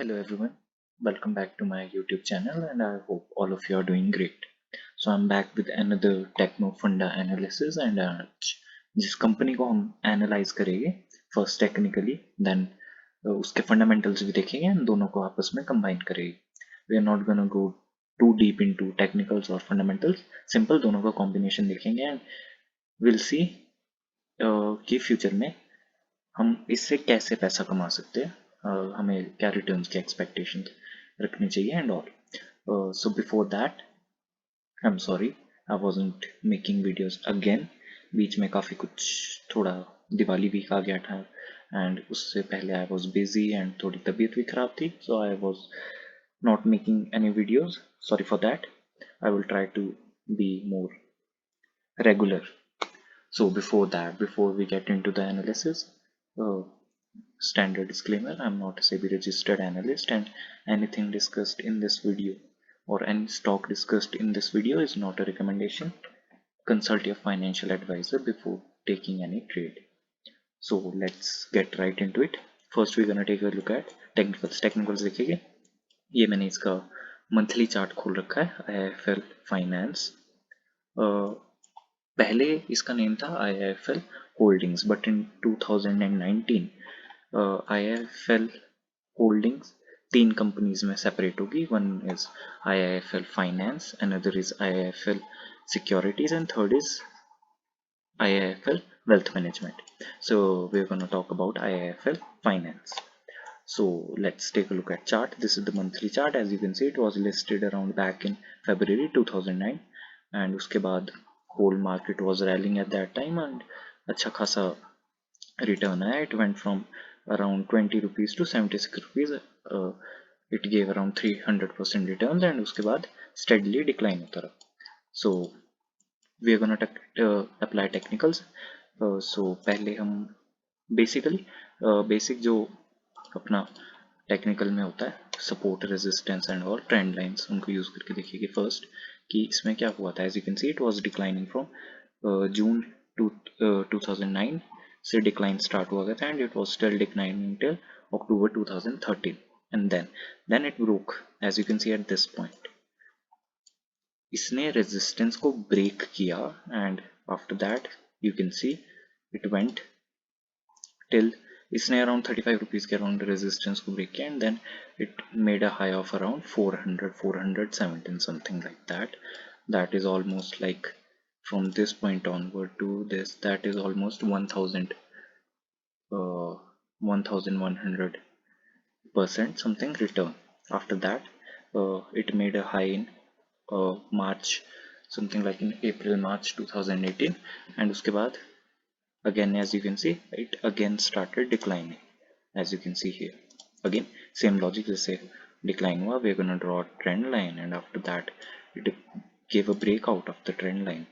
Hello everyone, welcome back to my YouTube channel and I hope all of you are doing great. So I'm back with another Techno Funda analysis and आज जिस company को हम analyse करेंगे first technically then उसके fundamentals भी देखेंगे and दोनों को आपस में कंबाइन करेंगे. We are not gonna go too deep into technicals और फंडामेंटल्स, सिंपल दोनों का कॉम्बिनेशन देखेंगे एंड विल सी कि फ्यूचर में हम इससे कैसे पैसा कमा सकते हैं, हमें क्या रिटर्न्स की एक्सपेक्टेशन रखनी चाहिए and all. So before that I am sorry I wasn't making videos again. बीच में काफ़ी कुछ थोड़ा दिवाली वीक आ गया था एंड उससे पहले आई वॉज बिजी एंड थोड़ी तबीयत भी ख़राब थी, so I was not making any videos. Sorry for that. I will try to be more regular. So before that, before we get into the analysis, uh, standard disclaimer, I'm not a SEBI registered analyst and anything discussed in this video or any stock discussed in this video is not a recommendation. Consult your financial advisor before taking any trade. So let's get right into it. First we're gonna take a look at technicals. Technicals देखिए, ये मैंने इसका monthly chart खोल रखा है IIFL finance. पहले इसका name था IIFL holdings, but in 2019 IIFL holdings तीन कंपनीज में सेपरेट होगी. One is IIFL finance, another is IIFL securities and third is IIFL wealth management. So we're going to talk about IIFL finance. So let's take a look at chart. This is the monthly chart. As you can see, it was listed around back in February 2009 and उसके बाद whole market was rallying at that time and अच्छा खासा return आया. It went from around 20 rupees to 76 rupees. It gave around 300% returns and उसके बाद steadily decline होता रहा. So we are gonna apply technicals. So पहले हम basically basic जो अपना टेक्निकल में होता है, support, resistance and all trend lines, उनको यूज करके देखिए फर्स्ट कि इसमें क्या हुआ था. As you can see it was declining from June 2009 से डिक्लाइन स्टार्ट हुआ था and it was still declining till October 2013 and then it broke. As you can see at this point इसने रेजिस्टेंस को ब्रेक किया and after that you can see it went till इसने around 35 rupees के around resistance को break किया and then it made a high of around 417 something like that. That is almost like from this point onward to this, that is almost 1100% something return. After that it made a high in March, something like in April March 2018 and उसके बाद again as you can see it again started declining. As you can see here again same logic, जैसे decline हुआ, we're gonna draw a trend line and after that it gave a breakout of the trend line.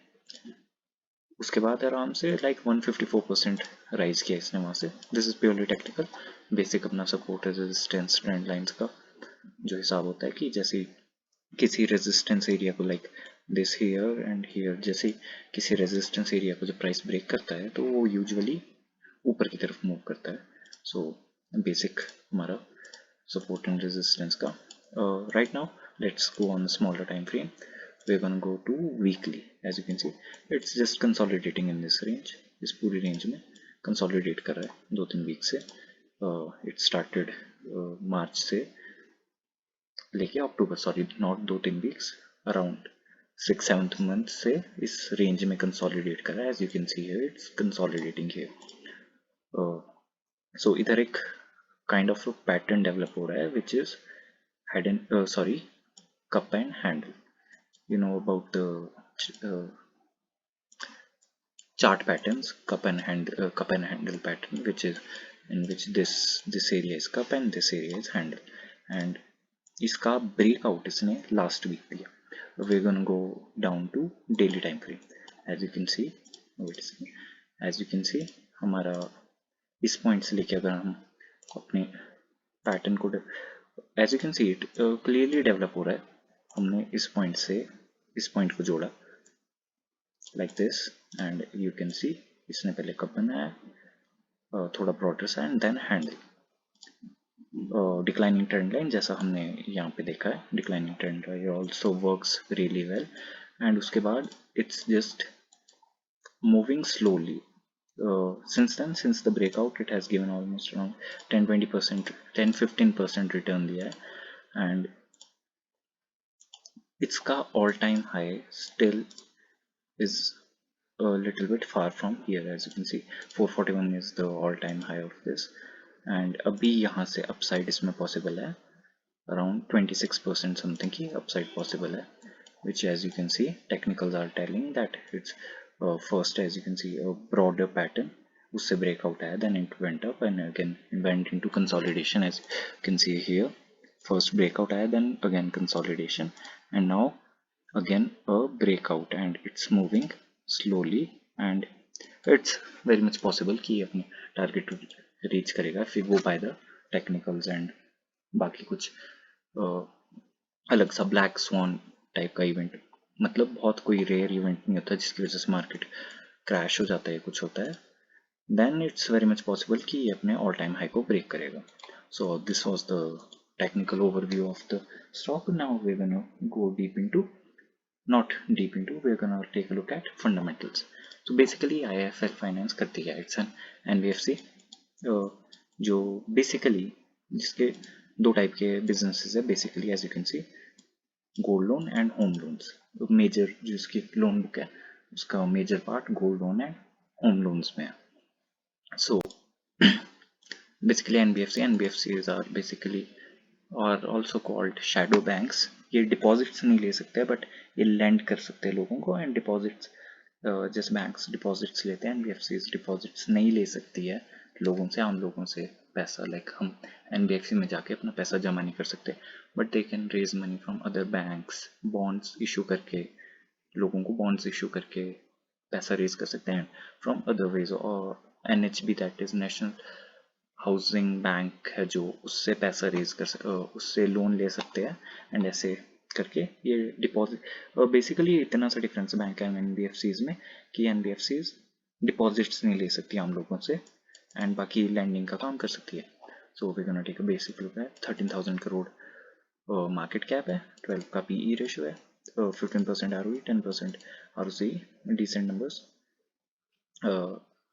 उसके बाद आराम से like 154% rise किया इसने वहां से. This is purely technical, basic अपना सपोर्ट रेजिस्टेंस ट्रेंड लाइंस का जो हिसाब होता है कि जैसे किसी रेजिस्टेंस एरिया को like this here and here, जैसे किसी रेजिस्टेंस एरिया को जब प्राइस ब्रेक करता है तो वो यूजुअली ऊपर की तरफ मूव करता है. सो बेसिक हमारा सपोर्ट एंड रेजिस्टेंस का. Right now let's go on smaller time frame. we're gonna go to weekly. As you can see it's just consolidating in this range. इस पूरी रेंज में कंसोलिडेट कर रहा है 2-3 वीक से. It started March से लेके October, sorry not 2-3 weeks, around 6-7 month से इस रेंज में कंसोलिडेट कर रहा है. As you can see here it's consolidating here. So इधर एक काइंड ऑफ पैटर्न डेवलप हो रहा है which is head and sorry cup and handle. You know about the chart patterns, cup and handle pattern, which is in which this area is cup and this area is handle, and इसका breakout इसने last week दिया. We're gonna go down to daily time frame. As you can see, wait a second. As you can see हमारा इस point से लेके अगर हम अपने पैटर्न को as you can see it clearly develop हो रहा है. हमने इस पॉइंट से इस पॉइंट को जोड़ा like this and you can see इसने पहले कप बनाया, थोड़ा ब्रॉडर सा and then handle. Declining trend line, जैसा हमने यहाँ पे देखा है declining trend line also works really well, and उसके बाद it's just moving slowly. Since then, since the breakout, it has given almost around 10-20%, 10-15% return दिया है, and its का all time high still is a little bit far from here. As you can see, 441 is the all time high of this, and अभी यहाँ से upside इसमें possible है around 26% something की upside possible है, which as you can see technicals are telling that it's first, as you can see, a broader pattern, उससे breakout आया, then it went up and again went into consolidation. As you can see here, first breakout आया, then again consolidation, and now again a breakout, and it's moving slowly, and it's very much possible कि अपने target reach करेगा if we go by the technicals. And बाकी कुछ अलग सा black sworn type का event, मतलब बहुत कोई रेयर इवेंट नहीं होता जिसकी वजह से मार्केट क्रैश हो जाता है, कुछ होता है, then it's very much possible कि ये अपने ऑल टाइम हाई को ब्रेक करेगा. So this was the technical overview of the stock. Now we gonna go deep into, not deep into, we're gonna take a look at fundamentals. So basically IIFL Finance करती है, it's an NBFC जो basically जिसके दो type के businesses है basically, as you can see, gold loan and home loans. Major जो इसकी loan book है उसका major part gold loan and home loans में है. So basically NBFCs are basically और ऑल्सो कॉल्ड शैडो बैंक्स. ये डिपॉजिट्स नहीं ले सकते बट ये लेंड कर सकते हैं लोगों को, एंड डिपॉजिट्स जैसे बैंक्स डिपॉजिट्स लेते हैं, एनबीएफसीज डिपॉजिट्स नहीं ले सकती है लोगों से, आम लोगों से पैसा. लाइक हम एनबीएफसी में जाके अपना पैसा जमा नहीं कर सकते, but they can raise money from other banks, bonds issue करके, लोगों को बॉन्ड्स इशू करके पैसा रेज कर सकते हैं फ्रॉम अदर वेज. और NHB, that is national housing bank है, जो उससे पैसा रेज कर उससे लोन ले सकते हैं, एंड ऐसे करके ये डिपॉजिट. बेसिकली इतना सा डिफरेंस बैंक एंड एनबीएफसीज में कि एनबीएफसीज डिपॉजिट्स नहीं ले सकती आम लोगों से, एंड बाकी लैंडिंग का काम कर सकती है. So we gonna take a basic look at 13,000 crore market cap है, 12 का पीई रेशियो है, 15% ROE, 10% ROC, decent numbers.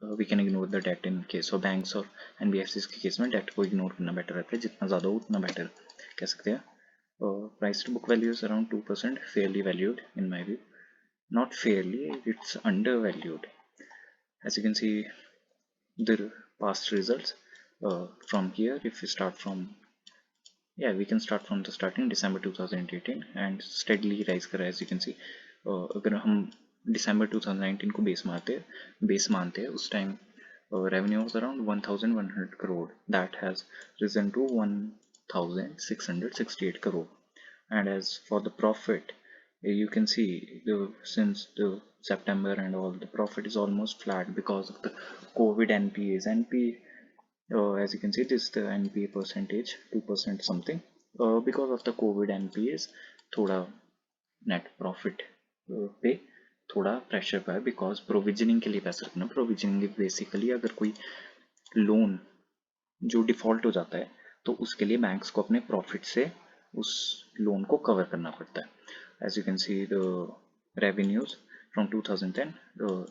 We can ignore the debt in case of banks और एनबीएफसीज के केस में डेट को इग्नोर करना बेटर रहता है, जितना ज़्यादा हो उतना बेटर कह सकते हैं. Price to book value is around 2%, fairly valued in my view. Not fairly, it's undervalued. As you can see the past results from here, if we start from, yeah, we can start from the starting December 2018 and steadily rise करा. As you can see, अगर हम December 2019 को base मानते हैं उस time revenue was around 1,100 crore, that has risen to 1,668 crore. And as for the profit, you can see since the September and all, the profit is almost flat because of the COVID NPAs. As you can see, this is the NPA percentage, 2% something. Because of the COVID NPAs, थोड़ा net profit पे थोड़ा pressure पाया, because provisioning के लिए पैसा रखना. Provisioning basically अगर कोई लोन जो डिफॉल्ट हो जाता है तो उसके लिए बैंक्स को अपने प्रॉफिट से उस लोन को कवर करना पड़ता है. As you can see the revenues from 2010,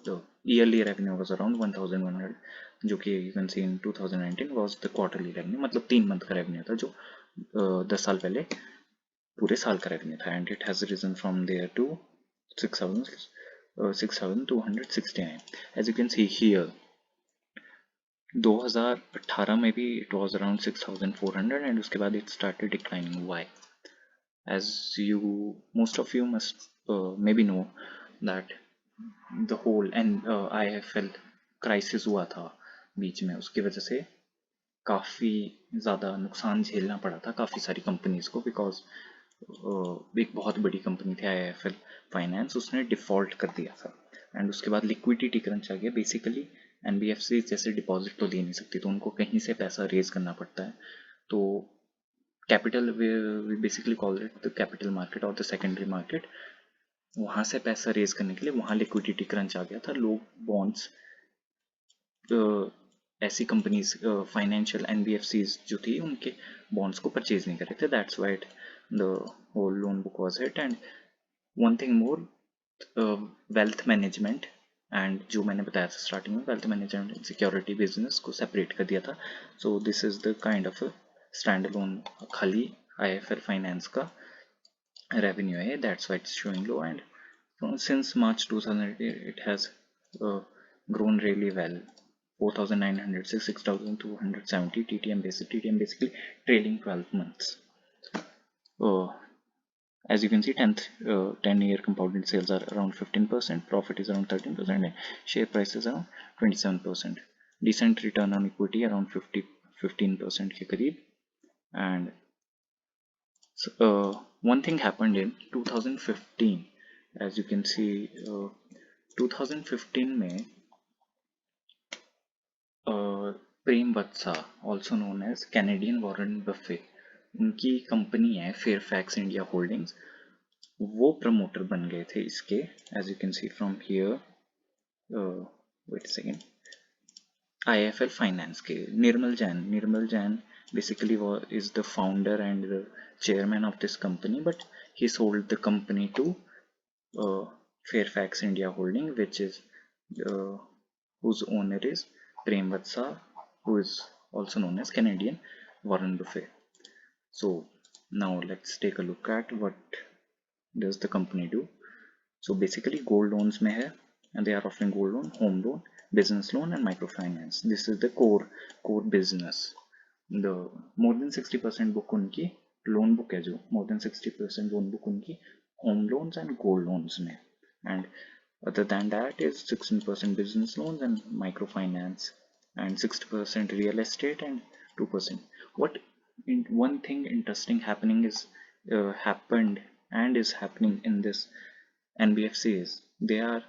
the yearly revenue was around 1,100, जो कि you can see in 2019 was the quarterly revenue, मतलब 3 मंथ का रेवेन्यू था, जो 10 साल पहले पूरे साल का रेवेन्यू था, and it has risen from there to 6,269. As you can see here, 2018 में भी it was around 6,400, and उसके बाद it started declining. Why? As you, most of you must maybe know that the whole IIFL crisis हुआ था बीच में, उसकी वजह से काफ़ी ज़्यादा नुकसान झेलना पड़ा था काफ़ी सारी कंपनीज को, बिकॉज एक बहुत बड़ी कंपनी थी IIFL फाइनेंस, उसने डिफ़ॉल्ट कर दिया था, एंड उसके बाद लिक्विडिटी क्रंच आ गया. बेसिकली एनबीएफसी जैसे डिपॉजिट तो दे नहीं सकती, तो उनको कहीं से पैसा रेज करना पड़ता है. तो capital, we basically call it the capital market or the secondary market, वहाँ से पैसा रेज करने के लिए वहाँ लिक्विडिटी क्रंच आ गया था. लोग बॉन्ड्स ऐसी कंपनीज फाइनेंशियल एनबीएफसीज जो थी उनके बॉन्ड्स को परचेज नहीं कर रहे थे, that's why the whole loan book was hit. And one thing more, wealth management and जो मैंने बताया था स्टार्टिंग में, wealth management and security business को सेपरेट कर दिया था। So this is the kind of stand alone, खाली आईएफएल फाइनेंस का रेवेन्यू है, that's why it's showing low. And since March 2008 it has grown really well, 4,900 से 6,270 TTM basis. TTM basically trailing 12 months. uh, as you can see, 10-year compounded sales are around 15%, profit is around 13%, and share price is around 27%. Decent return on equity around 15% के करीब. And one thing happened in 2015, as you can see, 2015 में प्रेम वत्सा, also known as Canadian Warren Buffett, उनकी company है Fairfax India holdings, वो promoter बन गए थे इसके, as you can see from here, wait a second, IIFL Finance के Nirmal Jain basically is the founder and the chairman of this company, but he sold the company to Fairfax India Holding, which is whose owner is Prem Vatsa, who is also known as Canadian Warren Buffett. So now let's take a look at what does the company do. So basically gold loans में है, and they are offering gold loan, home loan, business loan and microfinance. This is the core business. The more than 60% book उनकी loan book है, जो more than 60% loan book उनकी home loans and gold loans में, and other than that is 16% business loans and microfinance, and 60% real estate and 2%. One thing interesting happening is happened and is happening in this NBFC is they are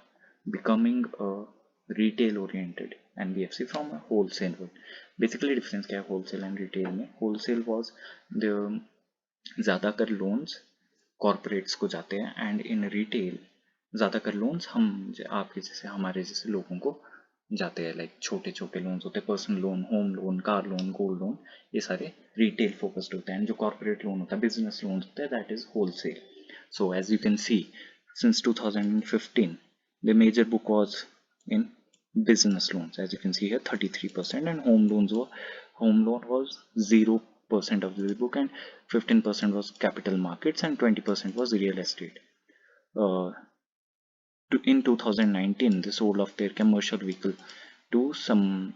becoming a retail oriented NBFC from a wholesale world. Basically difference क्या है wholesale and retail में? Wholesale was the ज़्यादातर loans corporates को जाते हैं, and in retail ज़्यादातर loans हम आपके जैसे हमारे जैसे लोगों को जाते हैं, लाइक छोटे छोटे लोन्स होते हैं, personal loan, home loan, car loan, gold loan, ये सारे रिटेल फोकस्ड होते हैं. जो कॉर्पोरेट लोन होता है, बिजनेस लोन होता है, that is wholesale. So as you can see, since 2015 the major book was in business loans, as you can see here 33%, and home loan was 0% of the book, and 15% was capital markets, and 20% was real estate. In 2019 they sold off their commercial vehicle to some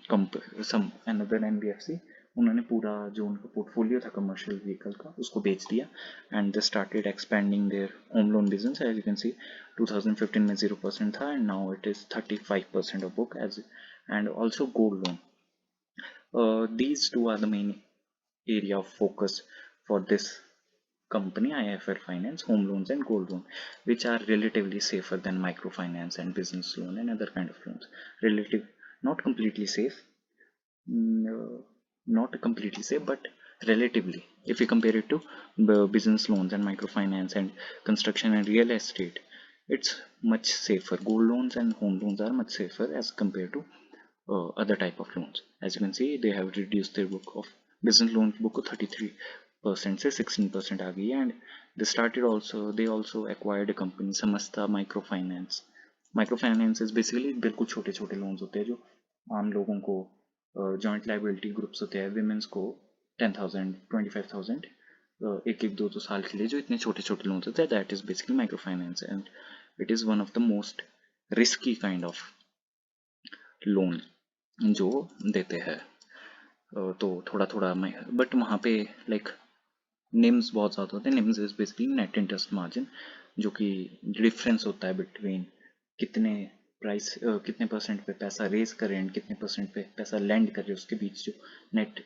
another NBFC. उन्होंने पूरा जो उनका portfolio था commercial vehicle का उसको बेच दिया, and they started expanding their home loan business. As you can see 2015 में 0% था, and now it is 35% of book, as and also gold loan. These two are the main area of focus for this company, IIFL Finance, home loans and gold loan, which are relatively safer than microfinance and business loan and other kind of loans. Not completely safe, not completely safe, but relatively. If you compare it to business loans and microfinance and construction and real estate, it's much safer. Gold loans and home loans are much safer as compared to other type of loans. As you can see, they have reduced their book of business loan book को 33% से 16% आ गई है, and they also acquired a company Samasta microfinance. Microfinance is basically बिल्कुल छोटे छोटे loans होते हैं जो आम लोगों को, जॉइंट लाइबिलिटी ग्रुप्स होते हैं, विमेंस को 10,000 25,000 एक एक दो दो साल के लिए जो इतने छोटे छोटे लोन्स होते हैं, that is basically microfinance, and it is one of the most risky kind of loan जो देते हैं. तो थोड़ा थोड़ा बट वहाँ पे लाइक निम्स बहुत ज़्यादा होते हैं. NIMS is basically net interest margin, जो कि डिफरेंस होता है बिटवीन कितने परसेंट पे पैसा रेज करें एंड कितने परसेंट पे पैसा लैंड करे, उसके बीच जो नेट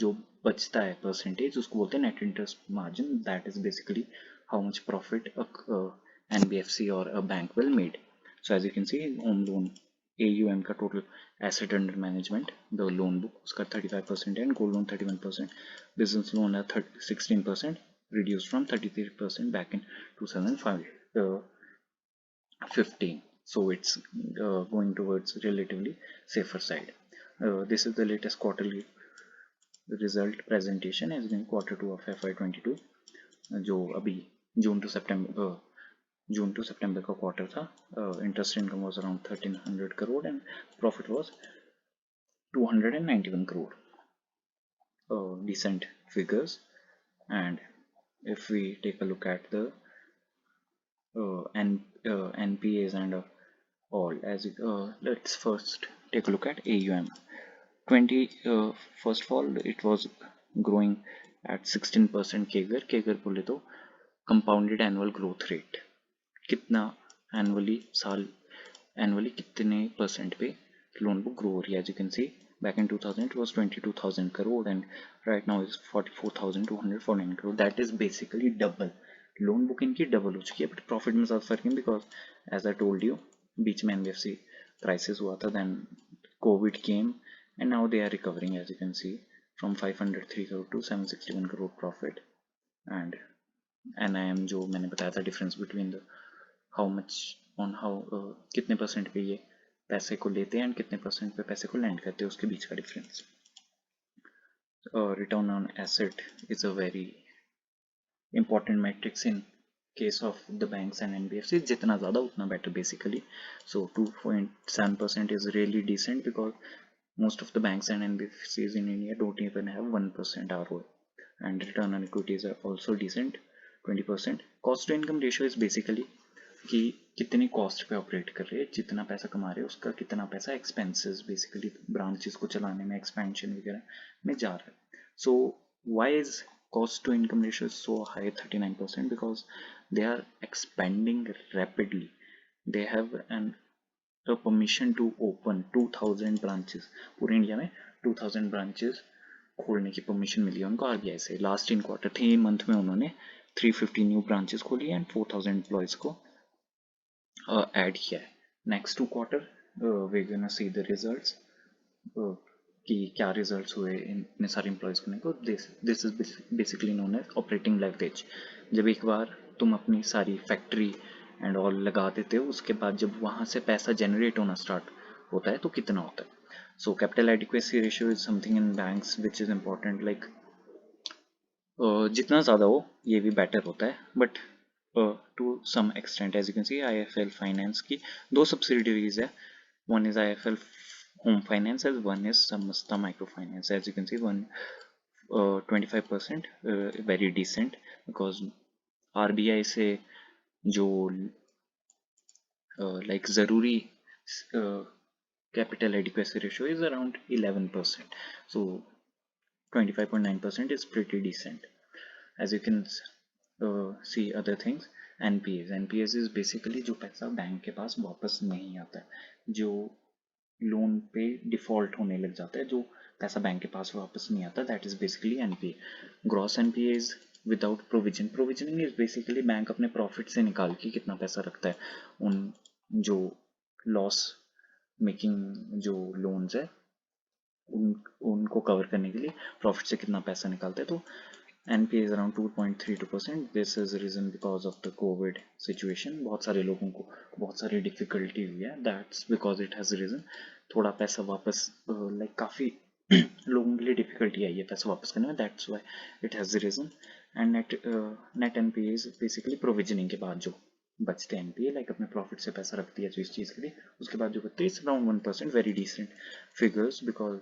जो बचता है परसेंटेज, उसको बोलते हैं net interest margin. That is basically how much profit NBFC और a bank will made. So as you can see, home loan AUM का total asset under management, the loan book उसका 35% है, गोल्ड लोन 31%, बिजनेस लोन है 16%, reduced from 33% back in 2015. So it's going towards relatively safer side. This is the latest quarterly result presentation as in Q2 of FY22, जो अभी जून to सितंबर का quarter था. Interest income was around 1300 crore and profit was 291 crore. Decent figures. And if we take a look at the NPAs and all, let's first take a look at AUM. First of all, it was growing at 16% CAGR. CAGR बोले तो compounded annual growth rate. कितना annually कितने percent पे loan book grow हो रही है. As you can see, back in 2000 it was 22,000 crore and right now is 44,249 crore. That is basically double. Loan book इनकी double हो चुकी है, बट प्रॉफिट में ज़्यादा फर्क नहीं, because as I told you बीच में एनबीएफसी क्राइसिस हुआ था, then Covid came and now they are recovering as you can see from 503 crore to 761 crore profit. And NIM जो मैंने बताया था डिफरेंस बिटवीन द हाउ कितने परसेंट पे ये पैसे को लेते हैं एंड कितने परसेंट पे पैसे को लैंड करते हैं, उसके बीच का difference. Return on asset is a very important metrics in case of the banks and NBFCs. जितना ज़्यादा उतना better basically. So 2.7% is really decent because most of the banks and NBFCs in India don't even have 1% ROE. And return on equity is also decent, 20%. Cost to income ratio is basically कि कितनी cost पे operate कर रहे हैं, जितना पैसा कमा रहे हैं उसका कितना पैसा एक्सपेंसेस बेसिकली ब्रांचेस को चलाने में, एक्सपेंशन वगैरह में जा रहा है. So why is cost to income ratio is so high, 39%, because they are expanding rapidly. They have a permission to open 2000 branches. पूरे इंडिया में 2000 branches खोलने की परमिशन मिली है उनको आरबीआई से. लास्ट इन क्वार्टर 3 मंथ में उन्होंने 350 न्यू ब्रांचेस खोली एंड 4000 एम्प्लॉयज को ऐड किया है. Next 2 quarter we gonna see the results कि क्या रिजल्ट्स हुए इतने सारे एम्प्लॉयज़ करने को. This is basically known as operating leverage. जब एक बार तुम अपनी सारी फैक्ट्री एंड ऑल लगा देते हो, उसके बाद जब वहाँ से पैसा जनरेट होना स्टार्ट होता है तो कितना होता है. So capital adequacy ratio is something in banks which is important. Like जितना ज़्यादा हो ये भी बेटर होता है, but to some extent. As you can see IFL finance की 2 सब्सिडीज है. One is IFL home finance as one is Samasta microfinance. As you can see, 25% very decent, because RBI से जो like ज़रूरी capital adequacy ratio is around 11%. So 25.9% is pretty decent. As you can see other things, NPAs is basically जो पैसा bank के पास वापस नहीं आता है, जो लोन पे डिफॉल्ट होने लग जाता है, जो पैसा बैंक के पास वापस नहीं आता, that is basically NPA. Gross NPA is without provision. Provisioning is basically bank अपने प्रॉफिट से निकाल के कितना पैसा रखता है उन जो लॉस मेकिंग जो लोन्स है उनको कवर करने के लिए प्रॉफिट से कितना पैसा निकालता है. तो NPA is around 2.32%. This is a reason because of the COVID situation. बहुत सारे लोगों को बहुत सारी डिफिकल्टी हुई है. That's because it has risen. थोड़ा पैसा वापस like काफ़ी लोगों के लिए डिफिकल्टी आई है पैसा वापस करने में. That's why it has risen. And net NPA is basically provisioning के बाद जो बचते हैं NPA, like अपने प्रॉफिट से पैसा रखती है जो इस चीज़ के लिए, उसके बाद जो बचते हैं around 1%. Very decent figures, because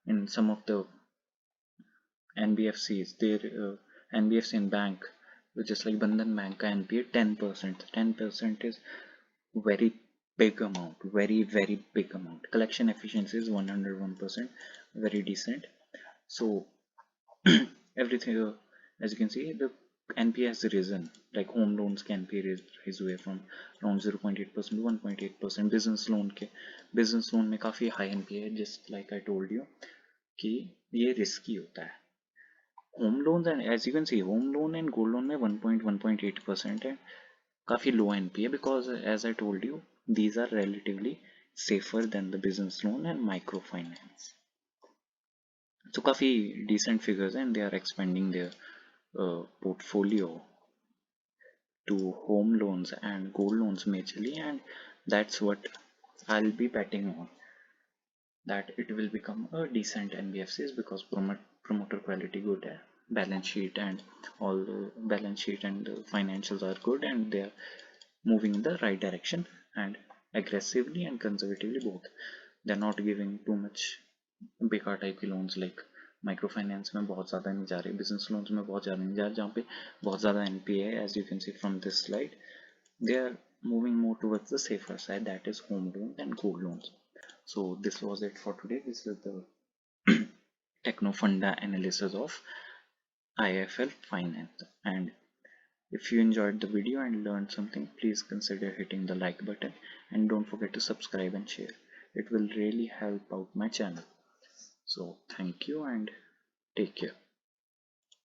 in some of the NBFCs, their NBFC and bank, which is like Bandhan Bank का NPA 10%. 10% is very big amount, very big amount. Collection efficiency is 101%, very decent. So everything, as you can see, the NPA has risen. Like home loans के NPA raise हुए from around 0.8% to 1.8%. business loan में काफ़ी high NPA है, just like I told you कि ये risky होता है. Home loans and as you can see home loan and gold loan में 1.8% है, काफ़ी low NPA, because as I told you these are relatively safer than the business loan and microfinance. So काफ़ी decent figures and they are expanding their portfolio to home loans and gold loans majorly, and that's what I'll be betting on. that it will become a decent NBFCs because promoter quality good, balance sheet and all the balance sheet and the financials are good, and they are moving in the right direction, and aggressively and conservatively both. They're not giving too much बेकार type के loans like micro finance में बहुत ज़्यादा नहीं जा रहे, business loans में बहुत ज़्यादा नहीं जा रहे, जहाँ पे बहुत ज़्यादा एनपीए है, as you can see from this slide. They are moving more towards the safer side, that is home loans and gold loans. So this was it for today. This is the techno funda analysis of IIFL Finance. And if you enjoyed the video and learned something, please consider hitting the like button and don't forget to subscribe and share. It will really help out my channel. So thank you and take care.